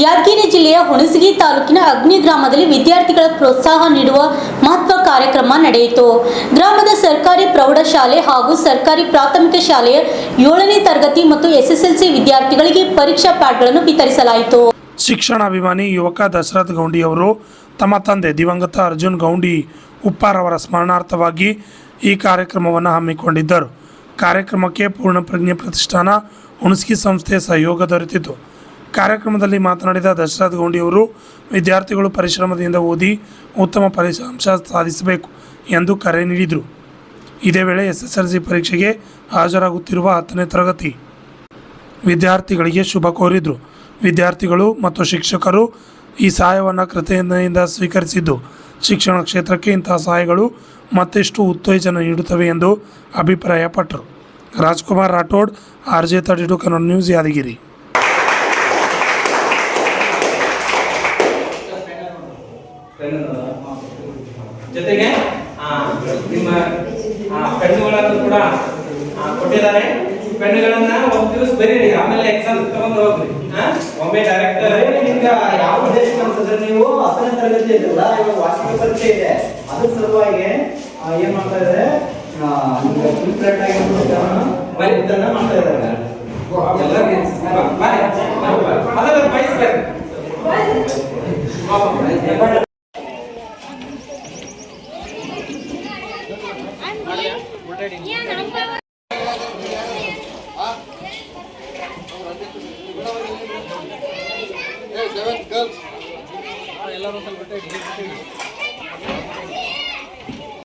ಯಾದಗಿರಿ ಜಿಲ್ಲೆಯ ಹುಣಸಗಿ ತಾಲೂಕಿನ ಅಗ್ನಿ ಗ್ರಾಮದಲ್ಲಿ ವಿದ್ಯಾರ್ಥಿಗಳ ಪ್ರೋತ್ಸಾಹ ನೀಡುವ ಮಹತ್ವ ಕಾರ್ಯಕ್ರಮ ನಡೆಯಿತು. ಗ್ರಾಮದ ಸರ್ಕಾರಿ ಪ್ರೌಢಶಾಲೆ ಹಾಗೂ ಸರ್ಕಾರಿ ಪ್ರಾಥಮಿಕ ಶಾಲೆಯ 7ನೇ ತರಗತಿ ಮತ್ತು ಎಸ್ಎಸ್ಎಲ್ಸಿ ವಿದ್ಯಾರ್ಥಿಗಳಿಗೆ ಪರೀಕ್ಷಾ ಪ್ಯಾಡ್ಗಳನ್ನು ವಿತರಿಸಲಾಯಿತು. ಶಿಕ್ಷಣಾಭಿಮಾನಿ ಯುವಕ ದಶರಥ್ ಗೌಂಡಿ ಅವರು ತಮ್ಮ ತಂದೆ ದಿವಂಗತ ಅರ್ಜುನ್ ಗೌಂಡಿ ಉಪ್ಪಾರ್ ಅವರ ಸ್ಮರಣಾರ್ಥವಾಗಿ ಈ ಕಾರ್ಯಕ್ರಮವನ್ನು ಹಮ್ಮಿಕೊಂಡಿದ್ದರು. ಕಾರ್ಯಕ್ರಮಕ್ಕೆ ಪೂರ್ಣಪ್ರಜ್ಞೆ ಪ್ರತಿಷ್ಠಾನ ಹುಣಸಗಿ ಸಂಸ್ಥೆ ಸಹಯೋಗ ದೊರೆತಿತು. ಕಾರ್ಯಕ್ರಮದಲ್ಲಿ ಮಾತನಾಡಿದ ದಶರಥ್ ಗೌಂಡಿ ಅವರು ವಿದ್ಯಾರ್ಥಿಗಳು ಪರಿಶ್ರಮದಿಂದ ಓದಿ ಉತ್ತಮ ಫಲಿತಾಂಶ ಸಾಧಿಸಬೇಕು ಎಂದು ಕರೆ ನೀಡಿದರು. ಇದೇ ವೇಳೆ ಎಸ್ಎಸ್ಎಲ್ಸಿ ಪರೀಕ್ಷೆಗೆ ಹಾಜರಾಗುತ್ತಿರುವ 10ನೇ ತರಗತಿ ವಿದ್ಯಾರ್ಥಿಗಳಿಗೆ ಶುಭ ಕೋರಿದರು. ವಿದ್ಯಾರ್ಥಿಗಳು ಮತ್ತು ಶಿಕ್ಷಕರು ಈ ಸಹಾಯವನ್ನು ಕೃತಜ್ಞತೆಯಿಂದ ಸ್ವೀಕರಿಸಿದ್ದು ಶಿಕ್ಷಣ ಕ್ಷೇತ್ರಕ್ಕೆ ಇಂತಹ ಸಹಾಯಗಳು ಮತ್ತಷ್ಟು ಉತ್ತೇಜನ ನೀಡುತ್ತವೆ ಎಂದು ಅಭಿಪ್ರಾಯಪಟ್ಟರು. Rajkumar Rathod, RJ 32 Kannada news, Yadagiri. ಜೊತೆಗೆ ನಿಮ್ಮ ಪೆನ್ನುಗಳನ್ನು ಕೂಡ ಕೊಟ್ಟಿದ್ದಾರೆ. ಪೆನ್ನುಗಳನ್ನ ಒಂದು ದಿವಸ ಬರೀರಿ, ಆಮೇಲೆ ಎಕ್ಸಾಮ್ ತಗೊಂಡು ಹೋಗ್ರಿ. ಒಮ್ಮೆ ಡೈರೆಕ್ಟ್ ಯಾವ ಉದ್ದೇಶ ಅಂತಂದ್ರೆ ನೀವು 10ನೇ ತರಗತಿ ಇದ್ರಲ್ಲ, ಇವಾಗ ವಾರ್ಷಿಕ ಪರೀಕ್ಷೆ ಇದೆ. ಅದ್ರ ಸಲುವಾಗಿ ಏನ್ ಮಾಡ್ತಾ ಇದ್ದಾರೆ, ಇಂಪ್ರೆಂಟ್ ಆಗಿ ಇದನ್ನ ಮಾಡ್ತಾ ಇದ್ದಾರೆ. Girls.